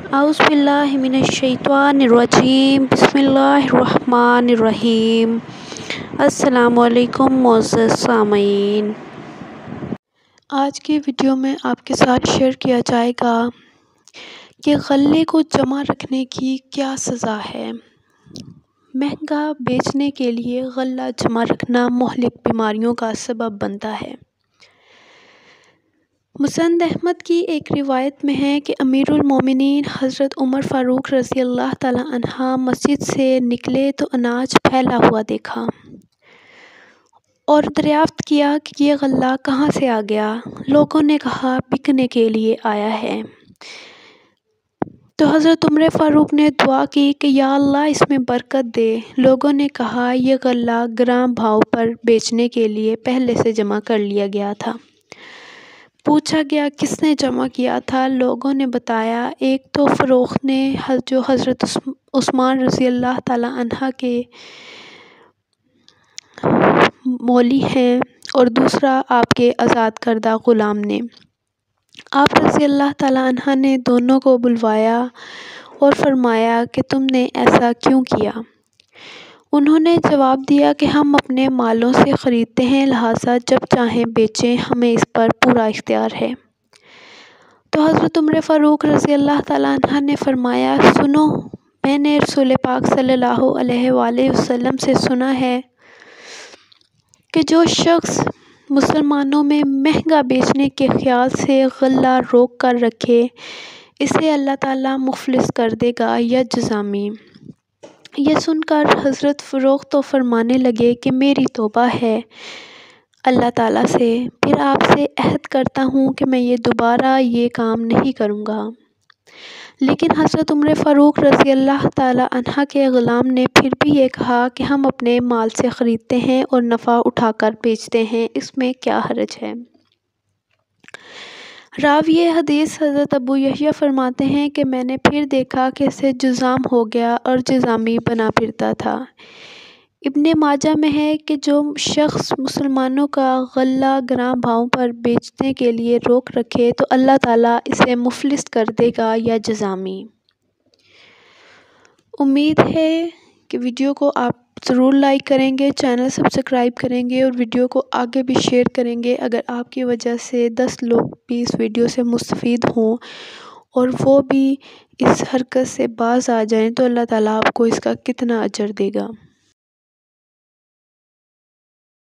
اعوذ باللہ من الشیطان الرجیم، بسم اللہ الرحمن الرحیم۔ السلام علیکم معزز سامعین، آج کی ویڈیو میں آپ کے ساتھ شیئر کیا جائے گا کہ غلے کو جمع رکھنے کی کیا سزا ہے۔ مہنگا بیچنے کے لیے غلہ جمع رکھنا مہلک بیماریوں کا سبب بنتا ہے۔ مسند احمد کی ایک روایت میں ہے کہ امیر المومنین حضرت عمر فاروق رضی اللہ تعالیٰ عنہ مسجد سے نکلے تو اناج پھیلا ہوا دیکھا اور دریافت کیا کہ یہ غلہ کہاں سے آ گیا۔ لوگوں نے کہا بکنے کے لیے آیا ہے۔ تو حضرت عمر فاروق نے دعا کی کہ یا اللہ اس میں برکت دے۔ لوگوں نے کہا یہ غلہ گرام بھاؤ پر بیچنے کے لیے پہلے سے جمع کر لیا گیا تھا۔ پوچھا گیا کس نے جمع کیا تھا؟ لوگوں نے بتایا ایک تو فروخت نے جو حضرت عثمان رضی اللہ تعالیٰ عنہ کے مولی ہیں، اور دوسرا آپ کے آزاد کردہ غلام نے۔ آپ رضی اللہ تعالیٰ عنہ نے دونوں کو بلوایا اور فرمایا کہ تم نے ایسا کیوں کیا؟ انہوں نے جواب دیا کہ ہم اپنے مالوں سے خریدتے ہیں، لہٰذا جب چاہیں بیچیں، ہمیں اس پر پورا اختیار ہے۔ تو حضرت عمر فاروق رضی اللہ تعالیٰ عنہ نے فرمایا سنو، میں نے رسول پاک صلی اللہ علیہ وآلہ وسلم سے سنا ہے کہ جو شخص مسلمانوں میں مہنگا بیچنے کے خیال سے غلہ روک کر رکھے، اسے اللہ تعالیٰ مفلس کر دے گا یا جزامی۔ یہ سن کر حضرت فروخت تو فرمانے لگے کہ میری توبہ ہے اللہ تعالیٰ سے، پھر آپ سے عہد کرتا ہوں کہ میں دوبارہ یہ کام نہیں کروں گا۔ لیکن حضرت عمر فاروق رضی اللہ تعالیٰ عنہ کے غلام نے پھر بھی یہ کہا کہ ہم اپنے مال سے خریدتے ہیں اور نفع اٹھا کر بیچتے ہیں، اس میں کیا حرج ہے؟ راوی حدیث حضرت ابو یحییٰ فرماتے ہیں کہ میں نے پھر دیکھا کہ اسے جذام ہو گیا اور جذامی بنا پھرتا تھا۔ ابن ماجہ میں ہے کہ جو شخص مسلمانوں کا غلہ گرام بھاؤ پر بیچنے کے لیے روک رکھے تو اللہ تعالیٰ اسے مفلس کر دے گا یا جزامی۔ امید ہے کہ ویڈیو کو آپ ضرور لائک کریں گے، چینل سبسکرائب کریں گے اور ویڈیو کو آگے بھی شیئر کریں گے۔ اگر آپ کی وجہ سے 10 لوگ بھی اس ویڈیو سے مستفید ہوں اور وہ بھی اس حرکت سے باز آ جائیں تو اللہ تعالیٰ آپ کو اس کا کتنا اجر دے گا۔